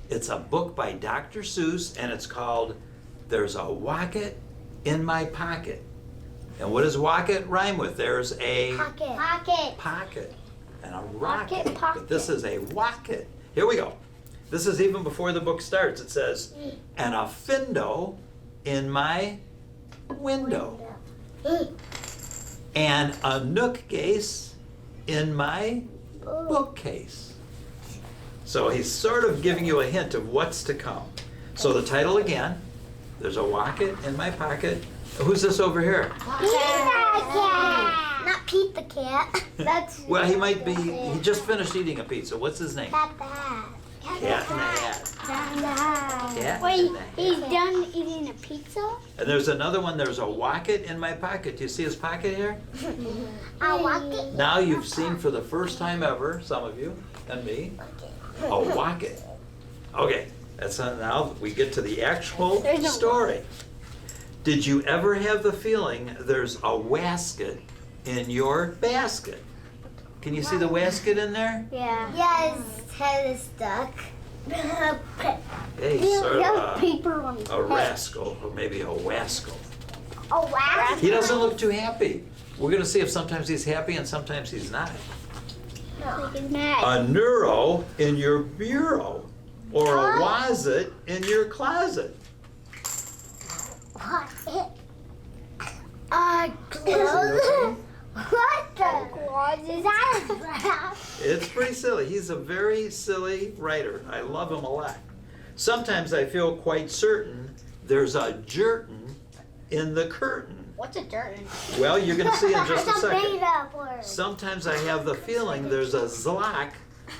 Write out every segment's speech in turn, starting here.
It's a book by Dr. Seuss, and it's called There's a Wocket in My Pocket. And what does Wocket rhyme with? There's a pocket and a rocket. But this is a Wocket. Here we go. This is even before the book starts. It says, and a findo in my window. And a nookcase in my bookcase. So he's sort of giving you a hint of what's to come. So the title again, there's a Wocket in my pocket. Who's this over here? Pizza cat. Not Pete the cat. That's. Well, he might be, he just finished eating a pizza. What's his name? Cat the hat. Cat in the Hat. Cat Wait, in the Hat. he's done eating a pizza? And there's another one, there's a Wocket in my pocket. Do you see his pocket here? A Wocket? Now you've seen for the first time ever, some of you and me, a Wocket. Okay, that's now we get to the actual story. Did you ever have the feeling there's a wasket in your basket? Can you see the wasket in there? Yeah. Yeah, his head is stuck. Hey, sort of paper on his a rascal, or maybe a wascal. A wascal? He doesn't look too happy. We're gonna see if sometimes he's happy and sometimes he's not. No. He's mad. A neuro in your bureau, or a wazit in your closet. What? Clothes? What the? Clothes? Is that a draft? It's pretty silly. He's a very silly writer. I love him a lot. Sometimes I feel quite certain there's a jertin in the curtain. What's a jertin? Well, you're going to see in just a That's a second. made-up word. Sometimes I have the feeling there's a zlock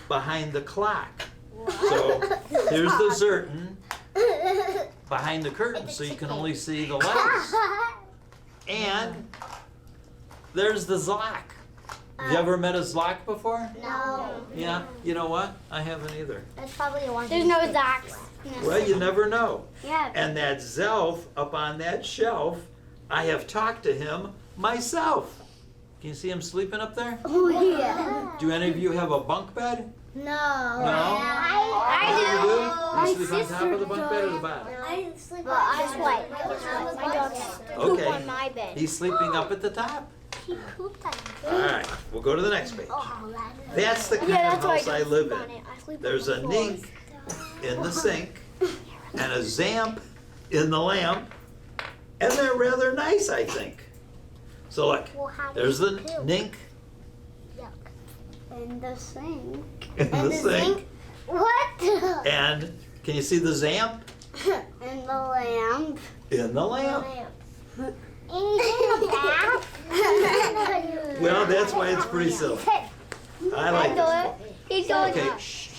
behind the clock. So here's the zertin behind the curtain, so you can only see the letters. And there's the zlock. Have you ever met a zlock before? No. Yeah, you know what? I haven't either. That's probably a one. There's no Zocks. Well, you never know. Yeah. And that Zelf up on that shelf, I have talked to him myself. Can you see him sleeping up there? Oh, yeah. Do any of you have a bunk bed? No. No? I You sleep on top of the bunk bed or the bottom? I sleep on my dog poop on my bed. He's sleeping up at the top? He pooped on me. All right, we'll go to the next page. Oh, That's the kind of house I live in. There's a nink in the sink and a zamp in the lamp, and they're rather nice, I think. So look, there's the nink in the sink. in the sink. What? And can you see the zamp? In the lamp. In the lamp. Anything in the bath? Well, that's why it's pretty silly. I like this book. Okay, shh.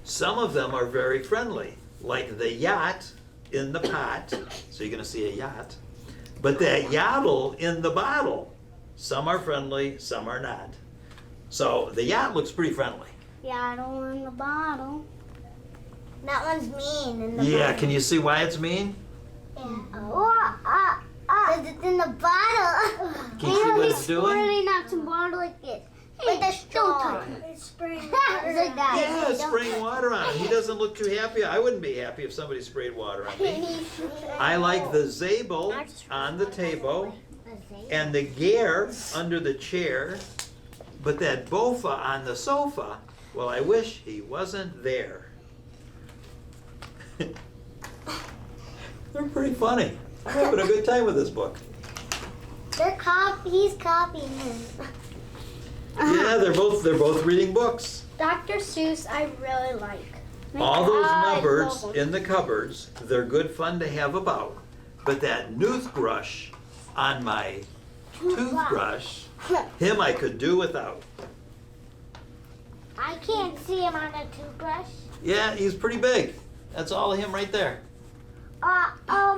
Some of them are very friendly, like the yacht in the pot. So you're gonna see a yacht. But that yottle in the bottle. Some are friendly, some are not. So the yacht looks pretty friendly. Yottle in the bottle. That one's mean in the Yeah, bottle. can you see why it's mean? Yeah. Because it's in the bottle. Can you see what it's doing? Really not to bottle like this. Like the straw. It's spraying water. Like that. Yeah, it's spraying water on him. He doesn't look too happy. I wouldn't be happy if somebody sprayed water on me. I like the zabel on the table and the gear under the chair, but that bofa on the sofa, well, I wish he wasn't there. They're pretty funny. I'm having a good time with this book. He's copying him. Yeah, they're both reading books. Dr. Seuss, I really like. All those numbers in the cupboards, they're good fun to have about. But that toothbrush on my toothbrush, him I could do without. I can't see him on a toothbrush. Yeah, he's pretty big. That's all of him right there.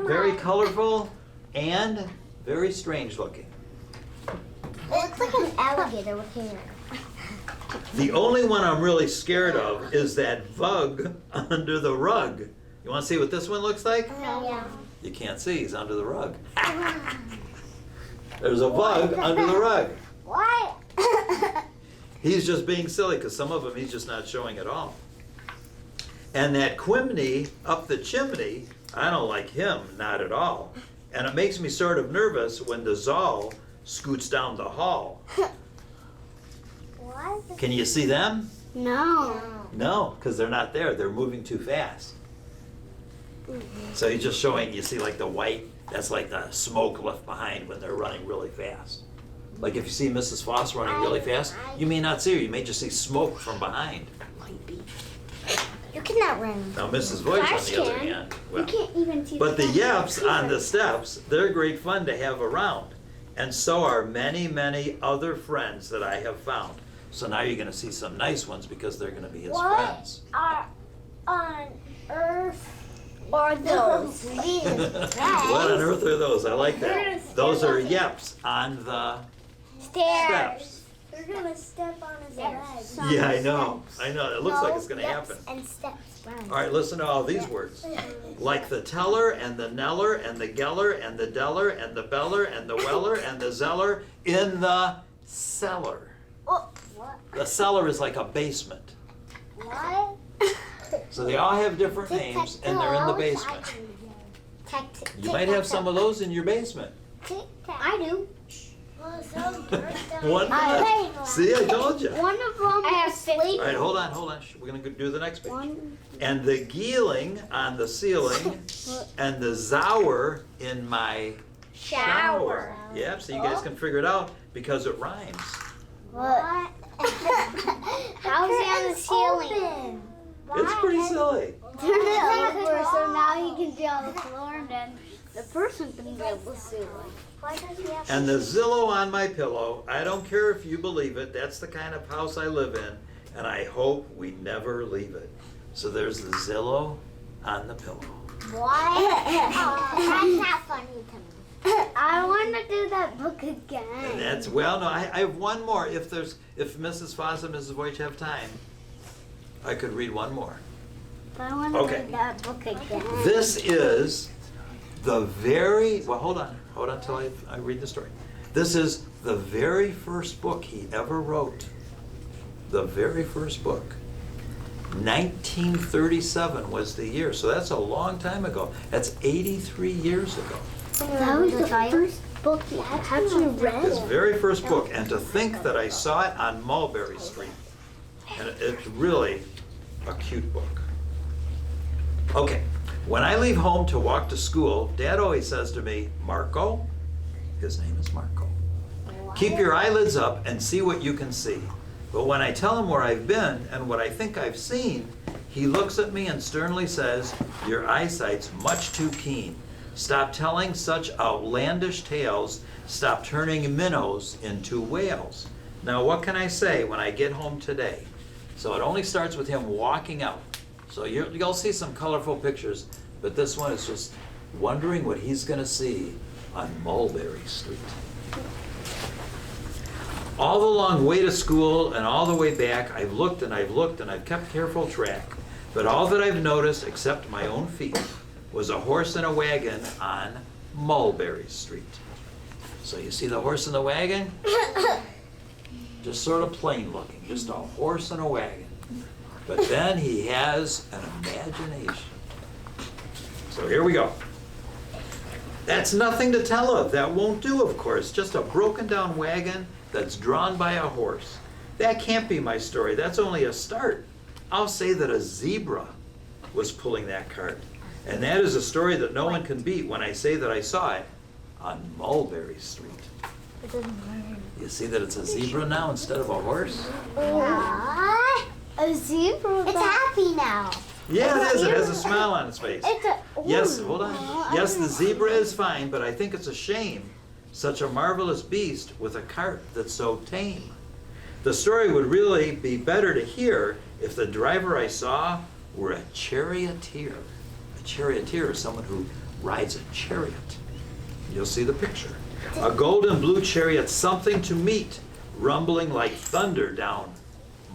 Very colorful and very strange looking. It looks like an alligator with hair. The only one I'm really scared of is that vug under the rug. You want to see what this one looks like? Yeah. You can't see, he's under the rug. There's a bug under the rug. What? He's just being silly because some of them he's just not showing at all. And that Quimney up the chimney, I don't like him, not at all. And it makes me sort of nervous when the Zal scoots down the hall. What? Can you see them? No. No, because they're not there. They're moving too fast. So he's just showing, you see like the white, that's like the smoke left behind when they're running really fast. Like if you see Mrs. Foss running really fast, you may not see her. You may just see smoke from behind. You cannot run. Now Mrs. Voice on Cars the other can. hand, You well, can't even see. but the cars. Yeps on the steps, they're great fun to have around. And so are many, many other friends that I have found. So now you're gonna see some nice ones because they're gonna be his friends. Are on earth are those? What on earth are those? I like that. Those are Yeps on the steps. They're gonna step on his legs. Yeah, I know. It looks like it's gonna happen. And steps. All right, listen to all these words. Like the teller and the neller and the geller and the deller and the beller and the weller and the zeller in the cellar. Oh, what? The cellar is like a basement. What? So they all have different names and they're in the basement. You might have some of those in your basement. I do. One. See, I told you. One of them I have sleep. All right, hold on. We're gonna do the next page. And the geeling on the ceiling and the zower in my shower. Yep, so you guys can figure it out because it rhymes. What? How's he on the ceiling? It's pretty silly. Turn it over so now he can be on the floor and then the person can be on the ceiling. Why does he have And the Zillow on my pillow, I don't care if you believe it, that's the kind of house I live in, and I hope we never leave it. So there's the Zillow on the pillow. Why? That's not funny to me. I want to do that book again. And that's, well, no, I have one more. If Mrs. Foss and Mrs. Voigt have time, I could read one more. I want to Okay. do that book again. This is the very, well, hold on till I read the story. This is the very first book he ever wrote. The very first book. 1937 was the year, so that's a long time ago. That's 83 years ago. That was the first book you actually read. His very first book, and to think that I saw it on Mulberry Street. And it's really a cute book. Okay, when I leave home to walk to school, Dad always says to me, Marco, his name is Marco, keep your eyelids up and see what you can see. But when I tell him where I've been and what I think I've seen, he looks at me and sternly says, your eyesight's much too keen. Stop telling such outlandish tales. Stop turning minnows into whales. Now what can I say when I get home today? So it only starts with him walking out. So you'll see some colorful pictures, but this one is just wondering what he's gonna see on Mulberry Street. All the long way to school and all the way back, I've looked and I've kept careful track. But all that I've noticed, except my own feet, was a horse and a wagon on Mulberry Street. So you see the horse and the wagon? Just sort of plain looking, just a horse and a wagon. But then he has an imagination. So here we go. That's nothing to tell of. That won't do, of course. Just a broken down wagon that's drawn by a horse. That can't be my story. That's only a start. I'll say that a zebra was pulling that cart. And that is a story that no one can beat when I say that I saw it on Mulberry Street. You see that it's a zebra now instead of a horse? What? A zebra? It's happy now. Yeah, it is. It has a smile on its face. Yes, hold on. Yes, the zebra is fine, but I think it's a shame. Such a marvelous beast with a cart that's so tame. The story would really be better to hear if the driver I saw were a charioteer. A charioteer is someone who rides a chariot. You'll see the picture. A golden blue chariot, something to meet, rumbling like thunder down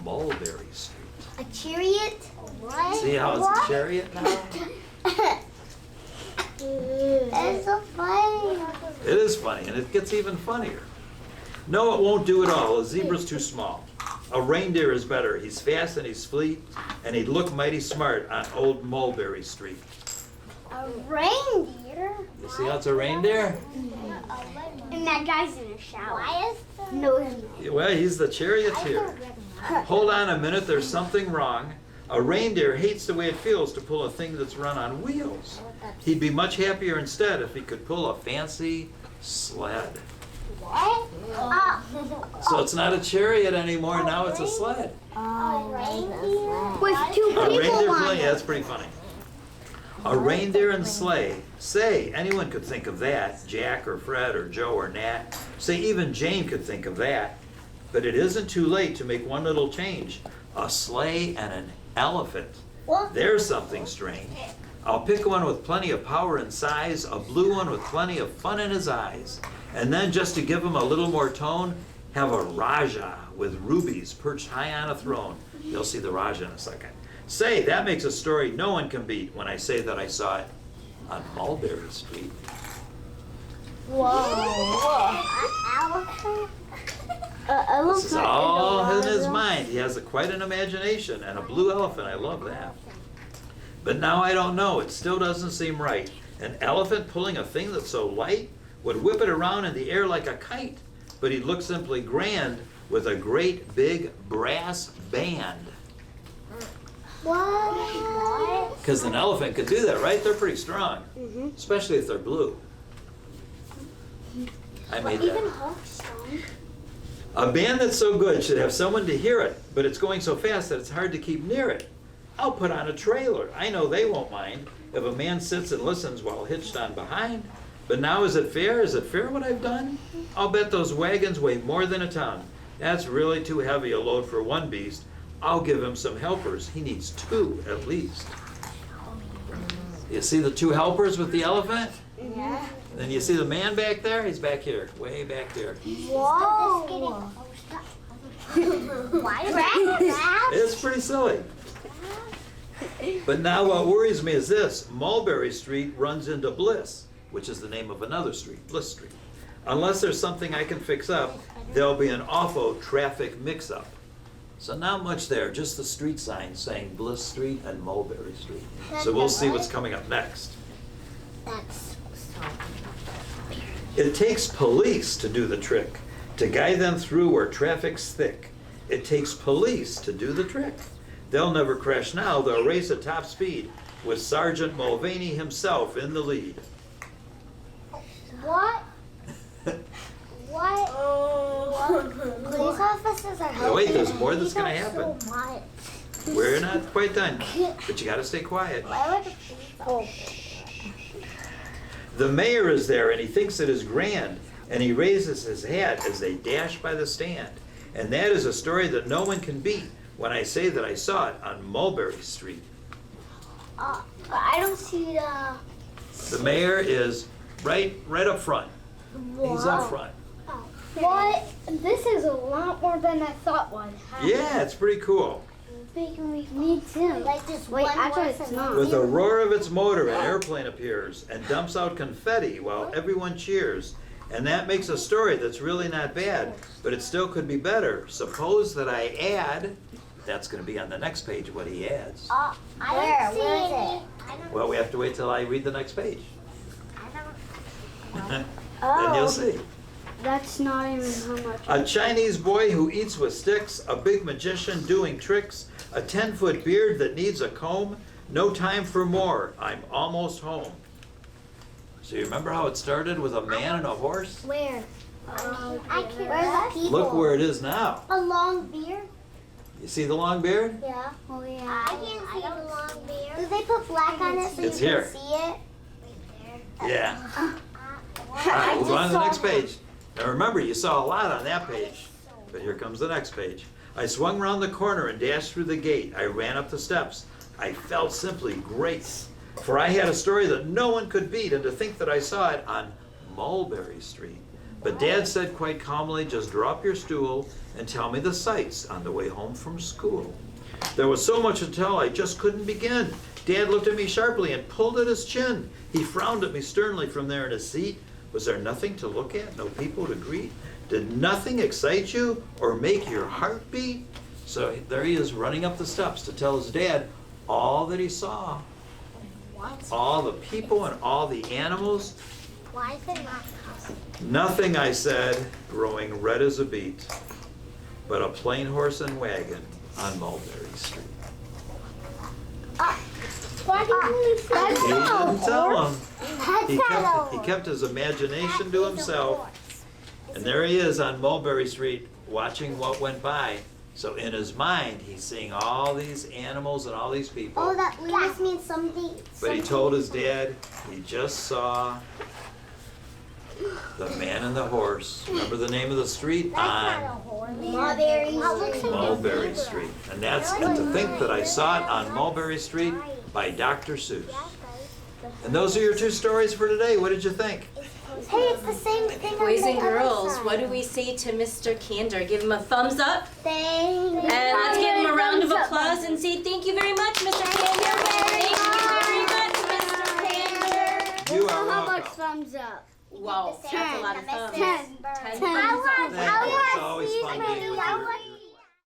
Mulberry Street. A chariot? What? See how it's a chariot now? It's so funny. It is funny, and it gets even funnier. No, it won't do at all. A zebra's too small. A reindeer is better. He's fast and he's fleet, and he'd look mighty smart on old Mulberry Street. A reindeer? You see how it's a reindeer? And that guy's in a shower. Why is there? No, he's not. Well, he's the charioteer. Hold on a minute, there's something wrong. A reindeer hates the way it feels to pull a thing that's run on wheels. He'd be much happier instead if he could pull a fancy sled. What? So it's not a chariot anymore, now it's a sled. A reindeer? With two A people reindeer on plane, it. yeah, that's pretty funny. A reindeer and sleigh. Say, anyone could think of that. Jack or Fred or Joe or Nat. Say, even Jane could think of that. But it isn't too late to make one little change. A sleigh and an elephant. What? There's something strange. I'll pick one with plenty of power and size, a blue one with plenty of fun in his eyes. And then just to give him a little more tone, have a Raja with rubies perched high on a throne. You'll see the Raja in a second. Say, that makes a story no one can beat when I say that I saw it on Mulberry Street. Whoa. An elephant? This is all in his mind. He has quite an imagination, and a blue elephant, I love that. But now I don't know, it still doesn't seem right. An elephant pulling a thing that's so light would whip it around in the air like a kite, but he'd look simply grand with a great big brass band. What? Because an elephant could do that, right? They're pretty strong, especially if they're blue. I made Even that. Hulk's strong. A band that's so good should have someone to hear it, but it's going so fast that it's hard to keep near it. I'll put on a trailer. I know they won't mind if a man sits and listens while hitched on behind. But now is it fair? Is it fair what I've done? I'll bet those wagons weigh more than a ton. That's really too heavy a load for one beast. I'll give him some helpers. He needs two at least. You see the two helpers with the elephant? Yeah. Then you see the man back there? He's back here, way back there. Whoa. Why is that? It's pretty silly. But now what worries me is this. Mulberry Street runs into Bliss, which is the name of another street, Bliss Street. Unless there's something I can fix up, there'll be an awful traffic mix-up. So not much there, just the street signs saying Bliss Street and Mulberry Street. So we'll see what's coming up next. That's so. It takes police to do the trick, to guide them through where traffic's thick. It takes police to do the trick. They'll never crash now, they'll race at top speed, with Sergeant Mulvaney himself in the lead. What? What? Police officers are helping. Wait, there's more that's gonna happen. So much. We're not quite done, but you gotta stay quiet. Why would the police? The mayor is there and he thinks it is grand, and he raises his hat as they dash by the stand. And that is a story that no one can beat when I say that I saw it on Mulberry Street. I don't see the. The mayor is right up front. He's up front. What? This is a lot more than I thought was. Yeah, it's pretty cool. Me too. Like this. Wait, actually, it's not. With a roar of its motor, an airplane appears and dumps out confetti while everyone cheers. And that makes a story that's really not bad, but it still could be better. Suppose that I add, that's going to be on the next page, what he adds. I don't see it? Well, we have to wait till I read the next page. I Then you'll see. That's not even how much. A Chinese boy who eats with sticks, a big magician doing tricks, a 10-foot beard that needs a comb, no time for more, I'm almost home. So you remember how it started with a man and a horse? Where? I can't. Where's the people? Look where it is now. A long beard? You see the long beard? Yeah. Oh yeah. I can't see the long beard. Do they put black on it so It's you here. can see it? Yeah. All right, we'll go on to the next page. Now remember, you saw a lot on that page, but here comes the next page. I swung round the corner and dashed through the gate. I ran up the steps. I felt simply great, for I had a story that no one could beat, and to think that I saw it on Mulberry Street. But Dad said quite calmly, just draw up your stool and tell me the sights on the way home from school. There was so much to tell, I just couldn't begin. Dad looked at me sharply and pulled at his chin. He frowned at me sternly from there in his seat. Was there nothing to look at, no people to greet? Did nothing excite you or make your heart beat? So there he is running up the steps to tell his dad all that he saw. All the people and all the animals. Why is it not possible? Nothing, I said, growing red as a beet, but a plain horse and wagon on Mulberry Street. Why didn't we say He didn't tell him. He That's kept his imagination to himself. And there he is on Mulberry Street watching what went by. So in his mind, he's seeing all these animals and all these people. Oh, that must mean something. But he told his dad he just saw the man and the horse. Remember the name of the street? On Mulberry Street. And to think that I saw it on Mulberry Street by Dr. Seuss. And those are your two stories for today. What did you think? Hey, it's the same thing. Boys on and the other girls, side. what do we say to Mr. Kander? Give him a thumbs up. Thank you. And let's give him a round of applause and say thank you very much, Mr. Kander. Thank you very much, Mr. Kander. You are How much welcome. thumbs up? Wow, that's a lot of thumbs. 10. 10 I thumbs up. want It's always fun these being with you. videos.